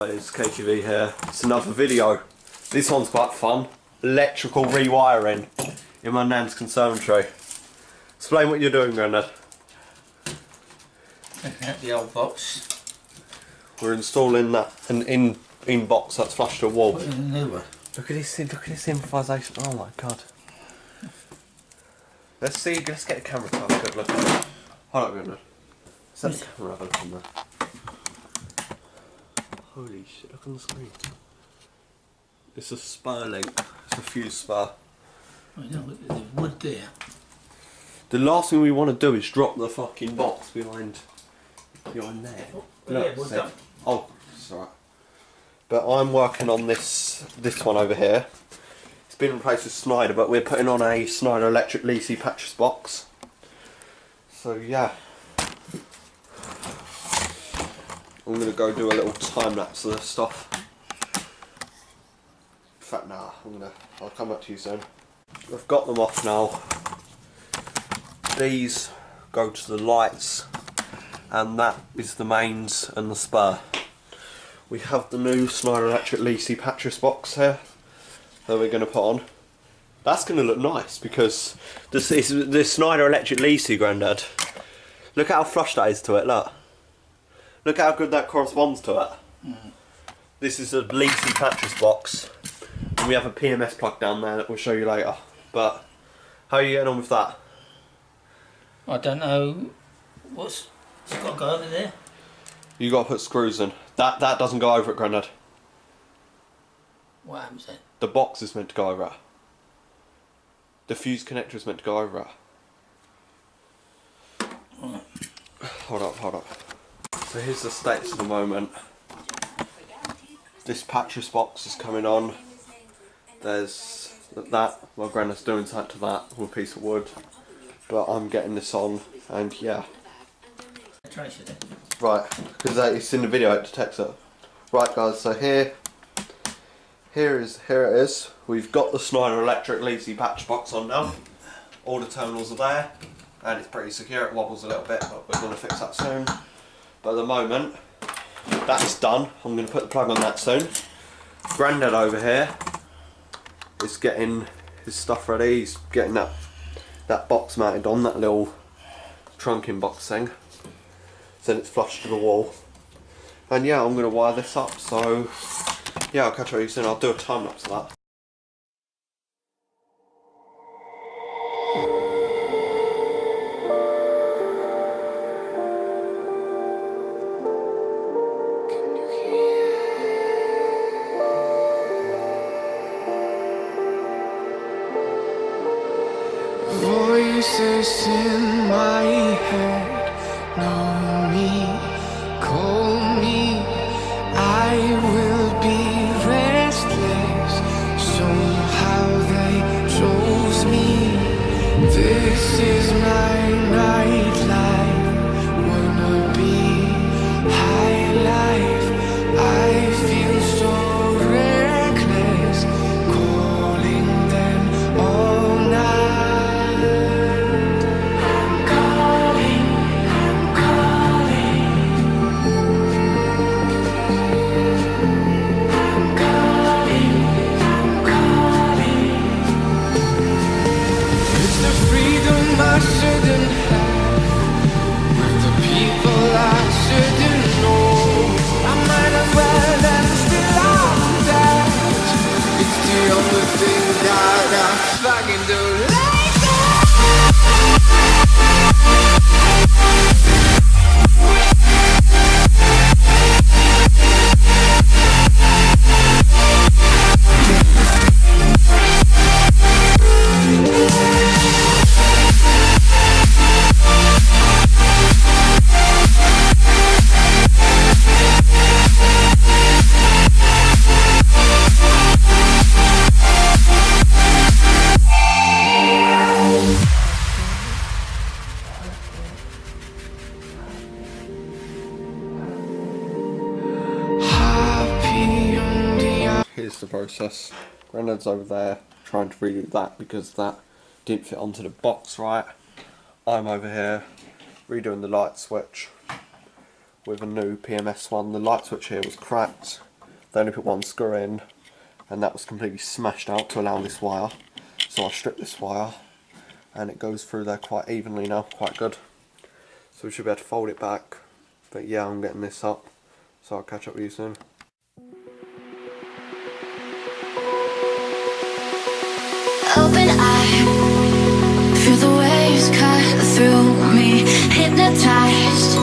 It's KTV here. It's another video. This one's quite fun. Electrical rewiring in my Nans Conservatory. Explain what you're doing, Grandad. Taking out the old box. We're installing that an in box that's flush to a wall. Put in a new one. Look at this improvisation. Oh my god. Let's get the camera to have a good look at it. Hold on, Grandad. Set the camera have a look on there. Holy shit, look on the screen. It's a spur link. It's a fuse spur. I know, look, there's wood there. The last thing we want to do is drop the fucking box behind there. Oh, Look, yeah, wood's done. oh, it's alright. But I'm working on this one over here. It's been replaced with Scneider, but we're putting on a Scneider electric Lisse patches box. So yeah. I'm going to go do a little time lapse of this stuff. In fact, nah, I'll come back to you soon. I've got them off now. These go to the lights, and that is the mains and the spur. We have the new Schneider electric Lisse patches box here that we're going to put on. That's going to look nice because this is the Schneider electric Lisse, Grandad. Look at how flush that is to it, look. Look how good that corresponds to it. Mm. This is a Lisse patches box. And we have a PMS plug down there that we'll show you later. But how are you getting on with that? I don't know. It's got to go over there? You got to put screws in. That doesn't go over it, Grandad. What happens then? The box is meant to go over it. The fuse connector is meant to go over it. Right. Hold up. So here's the status at the moment. This patches box is coming on. There's that. My Grandad's doing something to that with a piece of wood. But I'm getting this on, and yeah. Right, because it's in the video, I had to text it. Right guys, so here it is. We've got the Schneider electric Lisse patch box on now. All the terminals are there, and it's pretty secure. It wobbles a little bit, but we're going to fix that soon. But at the moment, that's done. I'm going to put the plug on that soon. Grandad over here is getting his stuff ready. He's getting that box mounted on, that little trunking box thing. Then it's flush to the wall. And yeah, I'm going to wire this up. So yeah, I'll catch up with you soon. I'll do a time lapse of that. Voices in my head know me, call me. I will be restless. Somehow they chose me. This is my nightlife. Wanna be high life. I feel so reckless, calling them all night. I shouldn't have, with the people I shouldn't know. I might as well and still I'm that. It's the only thing that I fucking do. Here's the process. Grandad's over there trying to redo that because that didn't fit onto the box right. I'm over here redoing the light switch. with a new PMS one. The light switch here was cracked. They only put one screw in, and that was completely smashed out to allow this wire. So I stripped this wire, and it goes through there quite evenly now, quite good. So we should be able to fold it back. But yeah, I'm getting this up, so I'll catch up with you soon. Open eye, feel the waves cut through me, hypnotized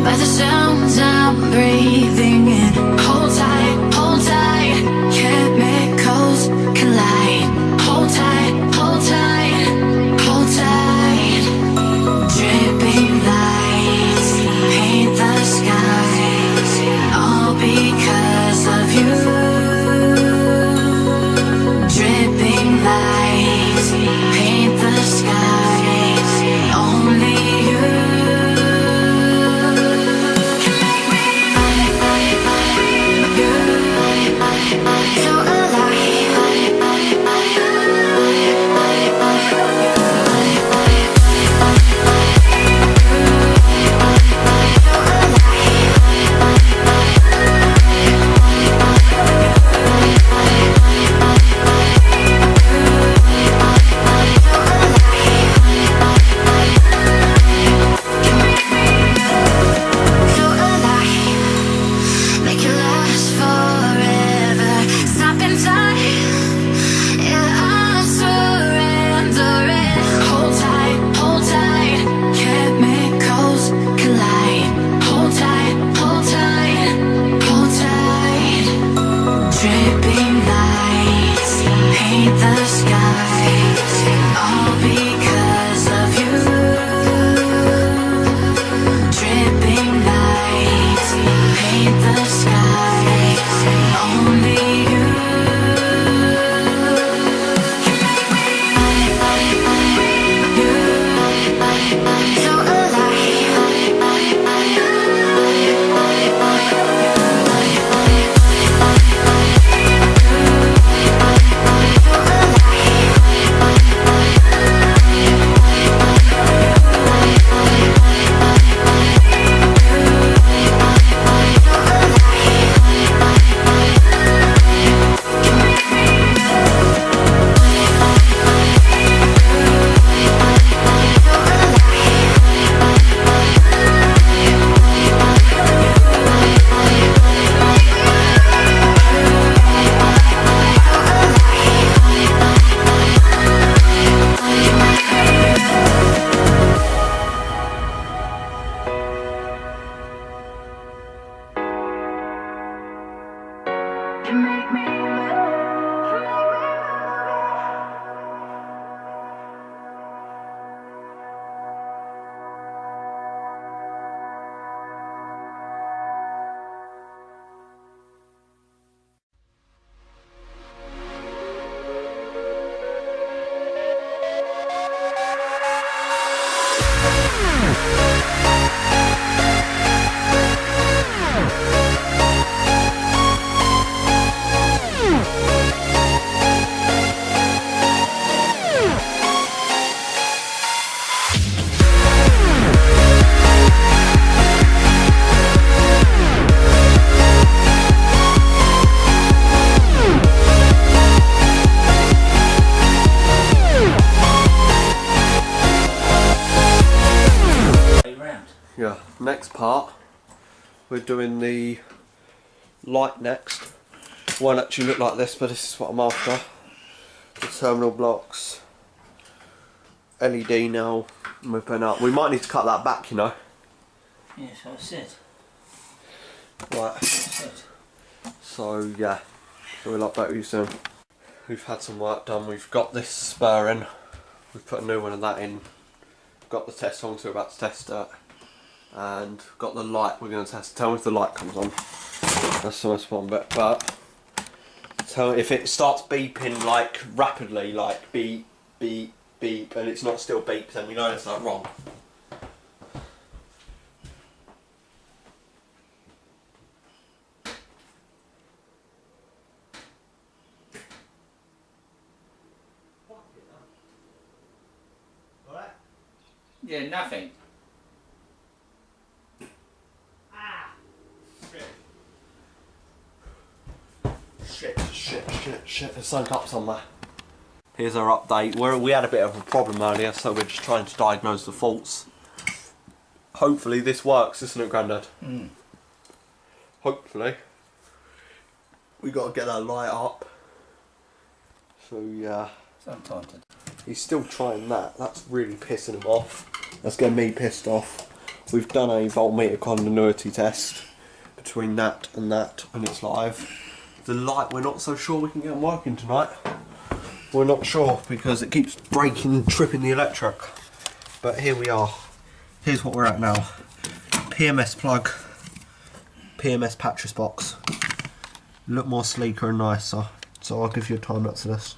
by the sounds I'm breathing in. Hold tight, chemicals collide. Hold tight, hold tight, hold tight. Dripping lights paint the skies, all because of you. Dripping lights paint the skies, only you can make me so alive. Make it last forever. Stop in time. Yeah, I'm surrendering. Hold tight, chemicals collide. Hold tight, hold tight, hold tight. Dripping lights paint the skies, all because of you. Dripping lights paint the skies, only you can make me so alive. Yeah, next part, we're doing the light next. Won't actually look like this, but this is what I'm after. The terminal blocks, LED now, and we're putting up. We might need to cut that back, you know. Yeah, so that's it. Right, That's it. so yeah, so we'll update you soon. We've had some work done, we've got this spur in, we've put a new one of that in, got the test on, so we're about to test it, and got the light we're going to test. Tell me if the light comes on, that's the most important bit, but tell me if it starts beeping like rapidly, like beep, beep, beep, and it's not still beep, then we know it's like wrong. Yeah, nothing. Ah! shit. There's something up somewhere. Here's our update. We had a bit of a problem earlier, so we're just trying to diagnose the faults. Hopefully this works, isn't it, Grandad? Mm. Hopefully. We got to get that light up. So yeah. Sometimes. He's still trying that. That's really pissing him off. That's getting me pissed off. We've done a voltmeter continuity test between that, and it's live. The light, we're not so sure we can get them working tonight. We're not sure because it keeps breaking and tripping the electric. But here we are. Here's what we're at now. PMS plug, PMS pattress box. Look more sleeker and nicer. So I'll give you a time lapse of this.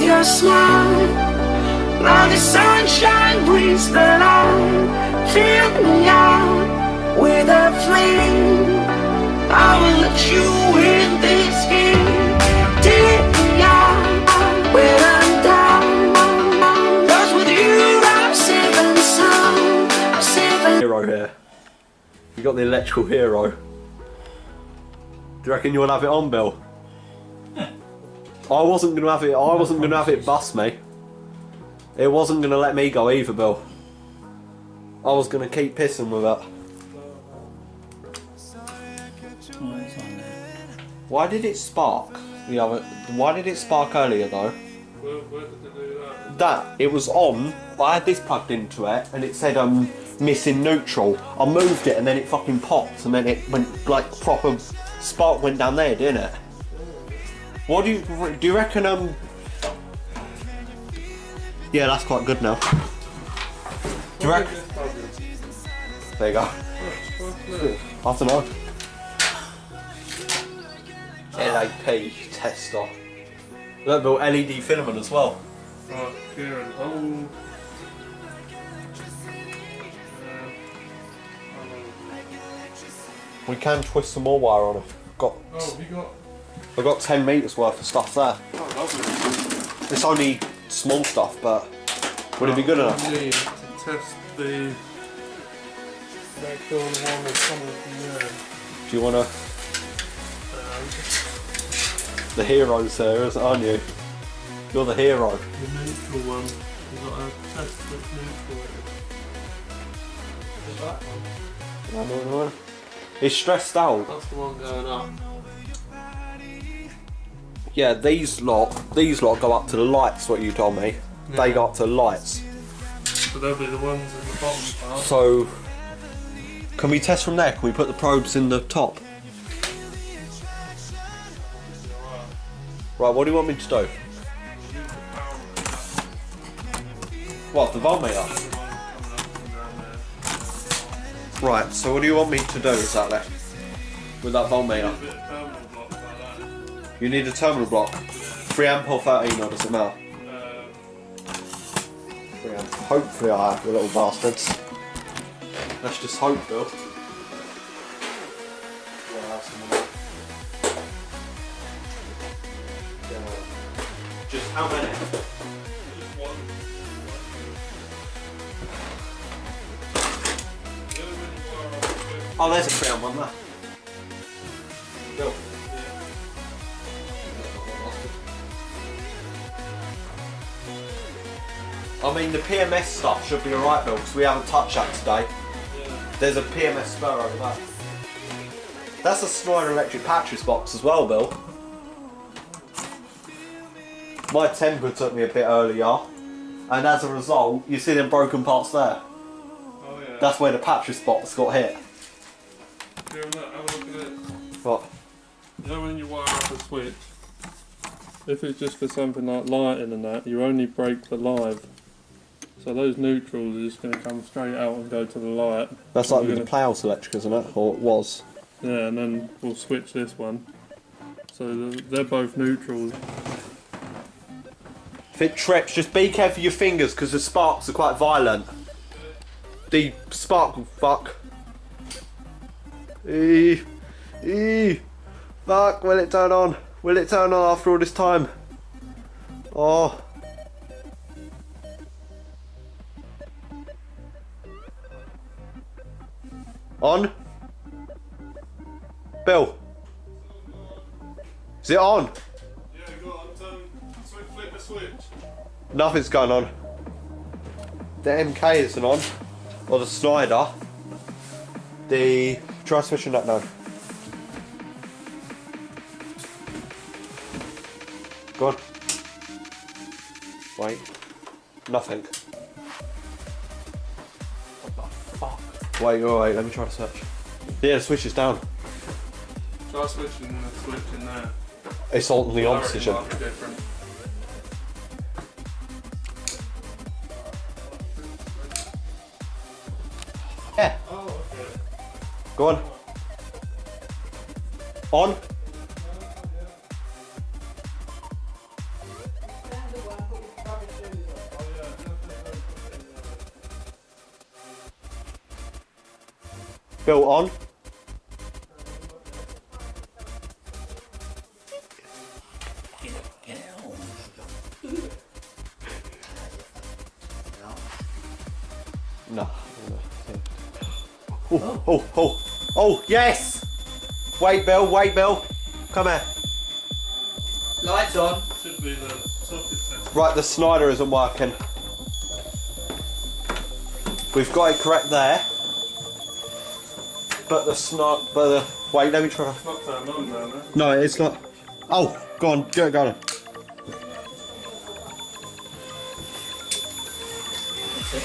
your smile. Now the sunshine brings the light. Fill me out with a flame. I will let you in this game. Take me out when I'm down. 'Cause with you I'm safe and sound. I'm safe and Hero here. You got the electrical hero. Do you reckon you want to have it on, Bill? I wasn't gonna have it. I wasn't gonna have it bust me. It wasn't gonna let me go either, Bill. I was gonna keep pissing with it. Oh, it's on there. Why did it spark? Why did it spark earlier though? Where did it do that? That it was on. I had this plugged into it, and it said missing neutral. I moved it, and then it fucking popped, and then it went like proper spark went down there, didn't it? What do you reckon? Yeah, that's quite good now. Do you reckon? There you go. I don't know. LAP tester. Look, built LED filament as well. Right, Kieran. Oh. We can twist some more wire on it. Oh, you got. I've got 10 metres worth of stuff there. Oh, lovely. It's only small stuff, but would it be good enough? We need to test the. Make sure the one is coming from there. Do you want to? The hero's there, aren't you? You're the hero. The neutral one. You've got to test which neutral it is. Is that one? He's stressed out. That's the one going up. Yeah, these lot go up to the lights. What you told me, they Yeah. go up to the lights. So they'll be the ones in the bottom part. So, can we test from there? Can we put the probes in the top? Right. What do you want me to do? What, the voltmeter? Right. So, what do you want me to do exactly with that voltmeter? You need a terminal block. 3 amp or 13, or does it matter? 3 amp. Hopefully I have, the little bastards. Let's just hope, Bill. Just how many? Oh, there's a 3 amp one there. Bill. I mean, the PMS stuff should be alright, Bill, because we haven't touched that today. Yeah. There's a PMS spur over there. That's a Scneider electric patches box as well, Bill. My temper took me a bit earlier, and as a result, you see them broken parts there. Oh yeah. That's where the patches box got hit. Kieran, look, have a look at it. What? You know when you wire up a switch, if it's just for something like lighting and that, you only break the live. So those neutrals are just going to come straight out and go to the light. That's like with the Playhouse electric, isn't it? Or it was. Yeah, and then we'll switch this one. So they're both neutrals. If it trips, just be careful with your fingers, because the sparks are quite violent. The spark will fuck. Fuck, will it turn on? Will it turn on after all this time? Oh. On? Bill? Is it on? Yeah, go on, flip the switch. Nothing's going on. The MK isn't on. Or the Scneider. The transmission nut no. Go on. Wait. Nothing. What the fuck? Wait, let me try to search. Yeah, the switch is down. Try switching the switch in there. It's on the on Wiring position. might be different. Yeah. Oh, okay. Go on. On. Bill, on. Get it on. No. Oh, yes! Wait, Bill, come here. Lights on. Should be the socket test. Right, the Scneider isn't working. We've got it correct there. But the wait, let me try. It's not turned on down there. No, it's not. Oh, go on, go on. That's it.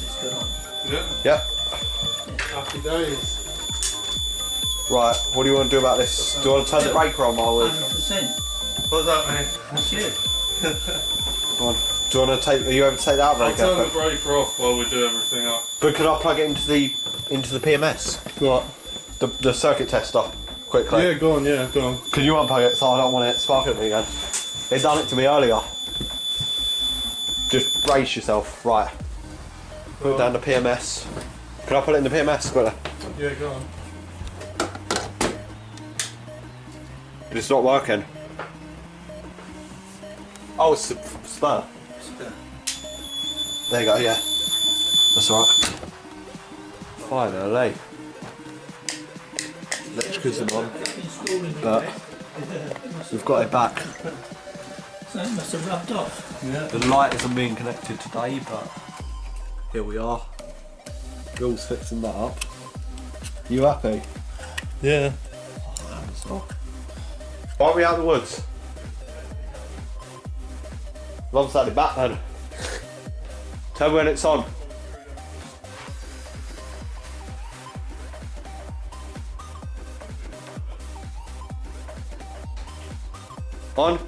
It's good on. Yeah. Yep. Happy days. Right, what do you want to do about this? Do you want to turn the breaker on while we... 100%. What's that mean? That's you. Go on. Do you want to take... Are you able to take that out I'll turn the breaker? breaker off while we do everything up. But can I plug it into the PMS? What? The circuit tester, quickly. Yeah, go on, go on. Can you unplug it so I don't want it sparking at me again? It done it to me earlier. Just brace yourself. Right. Put it down the PMS. Can I put it in the PMS quickly? Yeah, go on. It's not working. Oh, it's a spur. There you go, yeah. That's alright. Finally. Electricity on. But we've got it back. So it must have rubbed off. Yeah. The light isn't being connected today, but here we are. Bill's fixing that up. You happy? Yeah. Why are we out in the woods? Alongside the back then. Tell me when it's on. On.